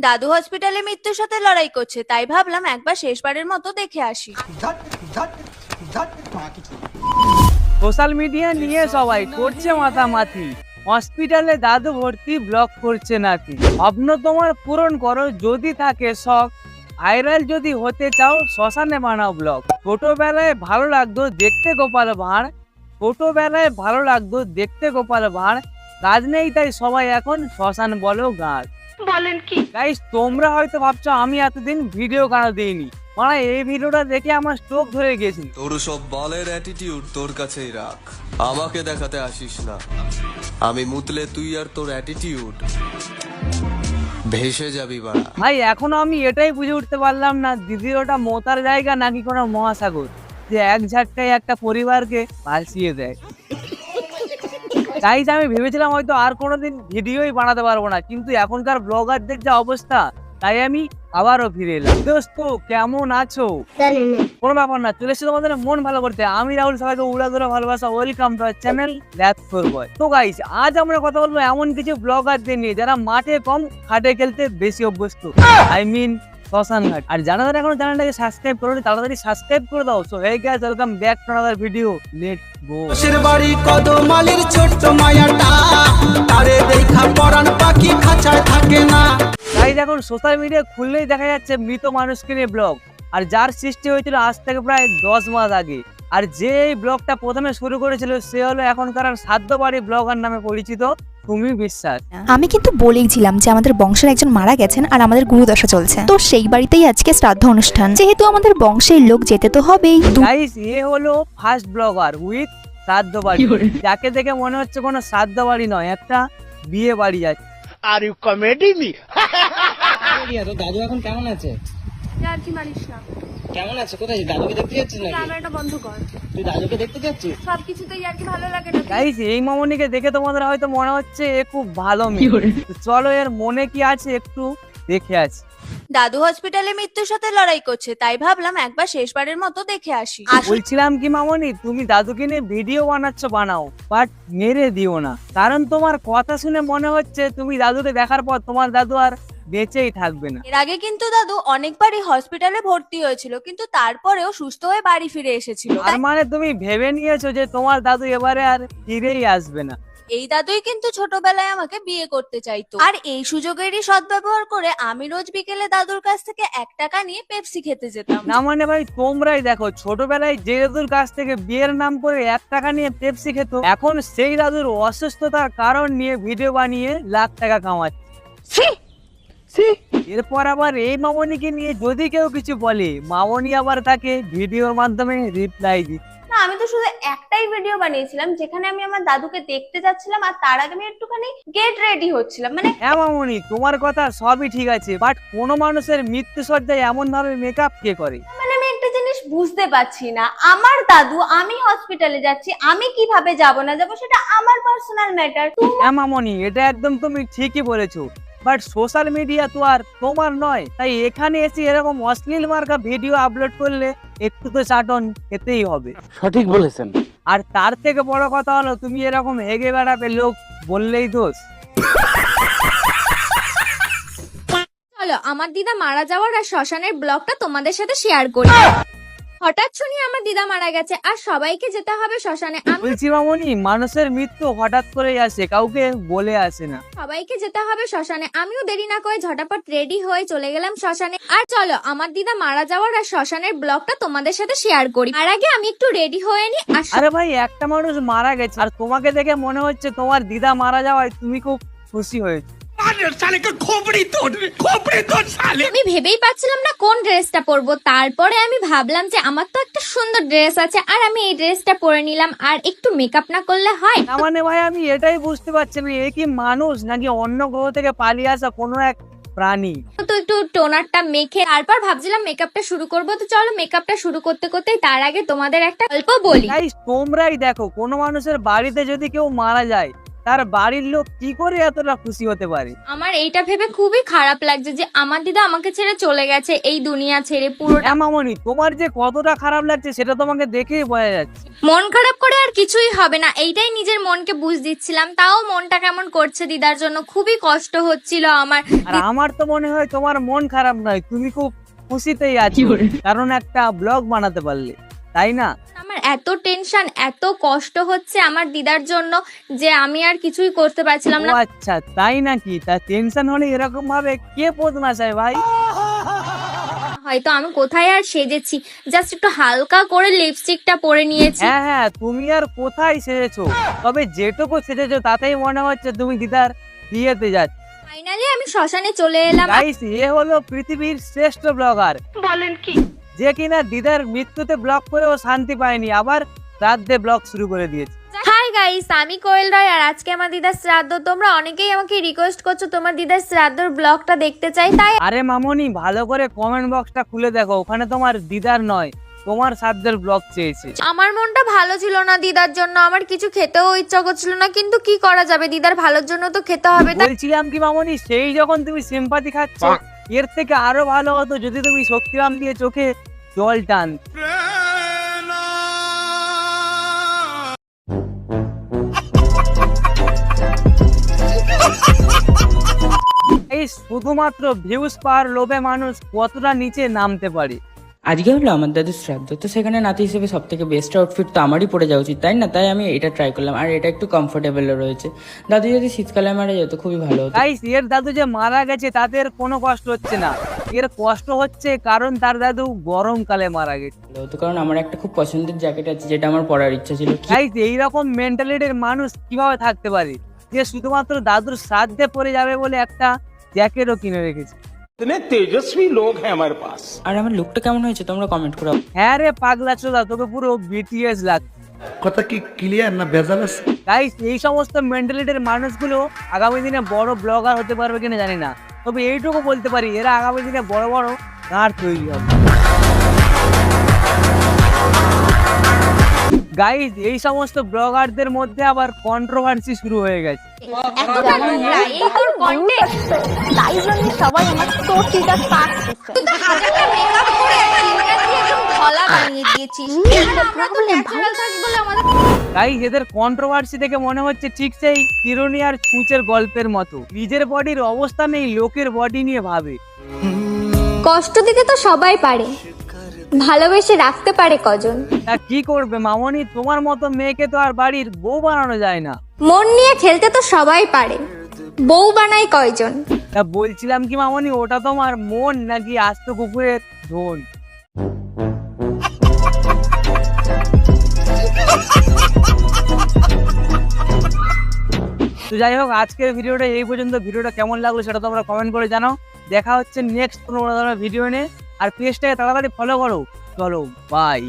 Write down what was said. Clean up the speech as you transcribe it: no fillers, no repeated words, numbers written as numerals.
দাদু হসপিটালে মৃত্যুর সাথে লড়াই করছে, তাই ভাবলাম একবার শেষবারের মতো দেখে আসি। সোশ্যাল মিডিয়া নিয়ে সবাই করছে মাতামাতি, হসপিটালে দাদু ভর্তি ব্লগ করছে নাকি। স্বপ্ন তোমার পূরণ করো যদি থাকে শখ, ভাইরাল যদি হতে চাও শ্মশানে বানাও ব্লগ। ছোটবেলায় ভালো লাগতো দেখতে গোপাল ভাঁড়, ছোটবেলায় ভালো লাগতো দেখতে গোপাল ভাঁড়, কাজ নেই তাই সবাই এখন শ্মশান বলো গাছ। বলেন কি গাইস, তোমরা হয়তো ভাবছো আমি এতদিন ভিডিও কেন দিইনি, মানে এই ভিডিওটা দেখে আমার চোখ ধরে গেছিল। তোর সব বলের অ্যাটিটিউড তোর কাছেই রাখ, আমাকে দেখাতে আসিস না। আমি মুতলে তুই আর তোর অ্যাটিটিউড ভেসে যাবি বাড়া। ভাই এখনো আমি এটাই বুঝে উঠতে পারলাম না, দিদি ওটা মোতার জায়গা নাকি কোনো মহাসাগর, যে এক ঝাটকায় একটা পরিবারকে ভাসিয়ে দেয়। গাইস, আমি ভেবেছিলাম হয়তো আর কোনোদিন ভিডিওই বানাতে পারবো না, কিন্তু এখনকার ব্লগারদের যা অবস্থা, তাই আমি আবারও ফিরে এলাম। দোস্ত কেমন আছো? কোনো ব্যাপার না, চলে এসেছে তোমাদের মন ভালো করতে। আমি রাহুল, সবাইকে উড়াদুরা ভালোবাসা, welcome to our channel that's for boy. তো গাইস, আজ আমরা কথা বলবো এমন কিছু ব্লগারদের নিয়ে যারা মাঠে কম খাটে খেলতে বেশি অভ্যস্ত, আই মিন শ্মশান ঘাট। আর যারা যারা এখনো চ্যানেলটাকে সাবস্ক্রাইব করোনি তাড়াতাড়ি সাবস্ক্রাইব করে দাও। So hey guys, welcome back to another video, let's go. পাশের বাড়ি কদমালির ছোট্ট মায়াটা, তারে দেখা পরাণ পাখি খাঁচায় থাকে না। গাইস, এখন সোশ্যাল মিডিয়া খুললেই দেখা যাচ্ছে মৃত মানুষকে নিয়ে ব্লগ, আর যার সৃষ্টি হয়েছিল আজ থেকে প্রায় 10 মাস আগে। আর যে এই ব্লগটা প্রথমে শুরু করেছিল সে হলো এখনকার সাধ্যবাড়ি ব্লগার নামে পরিচিত সুমি বিশ্বাস। আমি কিন্তু বলেইছিলাম যে আমাদের বংশের একজন মারা গেছেন আর আমাদের গুরুদশা চলছে, তো সেই বাড়িতেই আজকে শ্রাদ্ধ অনুষ্ঠান, যেহেতু আমাদের বংশের লোক যেতে তো হবেই। গাইস, এ হলো ফার্স্ট ব্লগার উইথ শ্রাদ্ধ বাড়ি, যাকে দেখে মনে হচ্ছে কোনো শ্রাদ্ধ বাড়ি নয়, একটা বিয়ে বাড়ি যাচ্ছে। Are you comedy me? তো দাদু এখন কেমন আছে? আর কি মানিস না, কেমন আছে? কোথায় দাদুকে দেখতে যাচ্ছিস নাকি? ক্যামেরাটা বন্ধ কর। তুই দাদুকে দেখতে যাচ্ছিস? সবকিছুতেই আর কি ভালো লাগে না। গাইস, এই মামনিকে দেখে তোমাদের হয়তো মনে হচ্ছে এ খুব ভালো মেয়ে, তো চলো এর মনে কি আছে একটু দেখে আসি। দাদু হসপিটালে মৃত্যুর সাথে লড়াই করছে, তাই ভাবলাম একবার শেষবারের মতো দেখে আসি। বলছিলাম কি মামনি, তুমি দাদুকে নিয়ে ভিডিও বানাচ্ছ বানাও, বাট মেরে দিও না, কারণ তোমার কথা শুনে মনে হচ্ছে তুমি দাদুকে দেখার পর তোমার দাদু আর বেঁচেই থাকবে না। এর আগে কিন্তু দাদু অনেকবারই হসপিটালে ভর্তি হয়েছিল, কিন্তু তারপরেও সুস্থ হয়ে বাড়ি ফিরে এসেছিল। আর মানে তুমি ভেবে নিয়েছো যে তোমার দাদু এবারে আর ফিরেই আসবে না। এই দাদুই কিন্তু ছোটবেলায় আমাকে বিয়ে করতে চাইতো, আর এই সুযোগেরই সদ্ব্যবহার করে আমি রোজ বিকেলে দাদুর কাছ থেকে 1 টাকা নিয়ে পেপসি খেতে যেতাম। না মানে ভাই, তোমরাই দেখো, ছোটবেলায় যে দাদুর কাছ থেকে বিয়ের নাম করে 1 টাকা নিয়ে পেপসি খেত, এখন সেই দাদুর অসুস্থতার কারণ নিয়ে ভিডিও বানিয়ে লাখ টাকা কামাচ্ছে। এরপর আবার এই মামনিকে নিয়ে যদি কেউ কিছু বলে, মামনি আবার তাকে ভিডিওর মাধ্যমে রিপ্লাই দিচ্ছে। না, আমি তো শুধু একটাই ভিডিও বানিয়েছিলাম যেখানে আমি আমার দাদুকে দেখতে যাচ্ছিলাম, আর তার আগে আমি একটুখানি গেট রেডি হচ্ছিলাম। মানে হ্যাঁ মামনি, তোমার কথা সবই ঠিক আছে, বাট কোন মানুষের মৃত্যু সজ্জায় এমন ভাবে মেকআপ কে করে? আমি একটা জিনিস বুঝতে পারছি না, আমার দাদু, আমি হসপিটালে যাচ্ছি, আমি কিভাবে যাব না যাব সেটা আমার পার্সোনাল ম্যাটার। হ্যাঁ মামনি, এটা একদম তুমি ঠিকই বলেছো, বাট সোশ্যাল মিডিয়া তো আর তোমার নয়, তাই এখানে এসে এরকম অশ্লীল মার্কা ভিডিও আপলোড করলে একটু তো চাটন খেতেই হবে। সঠিক বলেছেন। আর তার থেকে বড় কথা হলো, তুমি এরকম হেগে বেড়াবে লোক বললেই দোষ। চলো আমার দিদা মারা যাওয়ার আর শ্মশানের ব্লগটা তোমাদের সাথে শেয়ার করি। হঠাৎ শুনি আমার দিদা মারা গেছে আর সবাইকে যেতে হবে শ্মশানে। বলছি মামনি, মানুষের মৃত্যু হঠাৎ করে আসে, কাউকে বলে আসে না। সবাইকে যেতে হবে শ্মশানে, আমিও দেরি না করে ঝটাপট রেডি হয়ে চলে গেলাম শ্মশানে। আর চলো আমার দিদা মারা যাওয়ার আর শ্মশানের ব্লগটা তোমাদের সাথে শেয়ার করি। আর আগে আমি একটু রেডি হয়ে নি। আরে ভাই, একটা মানুষ মারা গেছে আর তোমাকে দেখে মনে হচ্ছে তোমার দিদা মারা যাওয়ায় তুমি খুব খুশি হয়েছো। আমি ভেবেই পাচ্ছিলাম না কোন ড্রেসটা পরবো, তারপরে আমি ভাবলাম যে আমার তো একটা সুন্দর ড্রেস আছে, আর আমি এই ড্রেসটা পরে নিলাম। আর একটু মেকআপ না করলে হয়? না মানে ভাই, আমি এটাই বুঝতে পারছি না, এ কি মানুষ নাকি অন্য গ্রহ থেকে পালিয়ে আসা কোনো এক প্রাণী? তো একটু টোনারটা মেখে তারপর ভাবছিলাম মেকআপটা শুরু করবো। তো চলো মেকআপটা শুরু করতে করতে তার আগে তোমাদের একটা গল্প বলি। গাইস, তোমরাই দেখো, কোনো মানুষের বাড়িতে যদি কেউ মারা যায়, তার বাড়ির লোক কি করে এতটা খুশি হতে পারে? আমার এইটা ভেবে খুবই খারাপ লাগছে যে আমার দিদা আমাকে ছেড়ে চলে গেছে এই দুনিয়া ছেড়ে পুরোটা। হ্যাঁ মামনি, তোমার যে কতটা খারাপ লাগছে সেটা তোমাকে দেখেই বোঝা যাচ্ছে। মন খারাপ করে আর কিছুই হবে না, এইটাই নিজের মনকে বুঝ দিচ্ছিলাম। তাও মনটা কেমন করছে দিদার জন্য, খুবই কষ্ট হচ্ছিল আমার। আর আমার তো মনে হয় তোমার মন খারাপ নয়, তুমি খুব খুশিতেই আছো, কারণ একটা ব্লগ বানাতে পারলে, তাই না? আমার এত টেনশন, এত কষ্ট হচ্ছে আমার দিদার জন্য যে আমি আর কিছুই করতে পারছিলাম ও না। আচ্ছা, তাই নাকি? তা টেনশন হলে এরকম ভাবে কে পদ না চায় ভাই? হয়তো আমি কোথায় আর সেজেছি, জাস্ট একটু হালকা করে লিপস্টিকটা পরে নিয়েছি। হ্যাঁ হ্যাঁ, তুমি আর কোথায় সেজেছো? তবে যেটুকু সেজেছো তাতেই মনে হচ্ছে তুমি দিদার বিয়েতে যাচ্ছ। ফাইনালি আমি শ্মশানে চলে এলাম। গাইস, এ হলো পৃথিবীর শ্রেষ্ঠ ব্লগার, বলেন কি? যে কিনা দিদার মৃত্যুতে ব্লগ করেও শান্তি পায়নি, আবার রাতে ব্লগ শুরু করে দিয়েছে। হাই গাইস, আমি কোয়েল রায় আর আজকে আমার দিদার শ্রাদ্ধ। তোমরা অনেকেই আমাকে রিকোয়েস্ট করছো তোমার দিদার শ্রাদ্ধর ব্লগটা দেখতে চাই, তাই আরে মামনি, ভালো করে কমেন্ট বক্সটা খুলে দেখো, ওখানে তোমার দিদার নয় তোমার সাধ্যের ব্লগ চেয়েছে। আমার মনটা ভালো ছিল না দিদার জন্য, আমার কিছু খেতেও ইচ্ছা করছিল না, কিন্তু কি করা যাবে, দিদার ভালোর জন্য তো খেতে হবে। তাই বলছিলাম কি মামনি, সেই যখন তুমি সিম্পাথি খাচ্ছ, এর থেকে আরো ভালো হতো যদি তুমি শক্তিরাম দিয়ে চোখে জল টান। এই শুধুমাত্র ভিউজ পাওয়ার লোভে মানুষ কতটা নিচে নামতে পারে। আজকে হলো আমার দাদুর শ্রাদ্ধ, তো সেখানে নাতি হিসেবে সব থেকে বেস্ট আউটফিট তো আমারই পরে যাওয়া উচিত, তাই না? তাই আমি এটা ট্রাই করলাম, আর এটা একটু কমফোর্টেবলও রয়েছে। দাদু যদি শীতকালে মারা যেত খুবই ভালো হতো। গাইস, এর দাদু যে মারা গেছে তাতে এর কোনো কষ্ট হচ্ছে না, এর কষ্ট হচ্ছে কারণ তার দাদু গরমকালে মারা গেছে। তো কারণ আমার একটা খুব পছন্দের জ্যাকেট আছে যেটা আমার পরার ইচ্ছা ছিল। গাইস, এইরকম মেন্টালিটির মানুষ কিভাবে থাকতে পারে যে শুধুমাত্র দাদুর শ্রাদ্ধে পড়ে যাবে বলে একটা জ্যাকেটও কিনে রেখেছে? इतने तेजस्वी लोग हैं हमारे पास। আর আমার লুকটা কেমন হয়েছে তোমরা কমেন্ট করো। হ্যাঁ রে পাগলা চোদা, তোকে পুরো বিটিএস লাগছে। কথা কি ক্লিয়ার না ভেজাল আছে? গাইস, এই সমস্ত মেন্টালিটির মানুষগুলো আগামী দিনে বড় ব্লগার হতে পারবে কিনা জানি না, তবে এইটুকু বলতে পারি এরা আগামী দিনে বড় বড় গাঁট তৈরি হবে। গাইস, এই সমস্ত ব্লগারদের মধ্যে আবার কন্ট্রোভার্সি শুরু হয়ে গেছে। এতটা নোংরা, এই তোর কন্টেন্ট, তাই জন্য সবাই আমার তোরটিটা পাক দিচ্ছে। তুই তো হাজারটা মেকআপ করে ফিল্টার দিয়ে একদম ধলা বানিয়ে দিয়েছিস। আমরা তো ন্যাচারাল থাকবো বলে আমাদের। গাইস, এদের কন্ট্রোভার্সি দেখে মনে হচ্ছে ঠিক সেই চিরুনি আর ছুঁচের গল্পের মতো, নিজের বডির অবস্থা নেই, লোকের বডি নিয়ে ভাবে। কষ্ট দিতে তো সবাই পারে, ভালোবেসে রাখতে পারে কজন? তা কি করবে মামনি, তোমার মতো মেয়েকে তো আর বাড়ির বউ বানানো যায় না। মন নিয়ে খেলতে তো সবাই পারে, বউ বানায় কয়জন? তা বলছিলাম কি মামনি, ওটা তোমার মন নাকি আস্ত কুকুরের ধন? তো যাই হোক, আজকের ভিডিওটা এই পর্যন্ত। ভিডিওটা কেমন লাগলো সেটা তোমরা কমেন্ট করে জানাও। দেখা হচ্ছে নেক্সট কোনো ভিডিও নিয়ে, আর পেজটাকে তাড়াতাড়ি ফলো করো। চলো, বাই।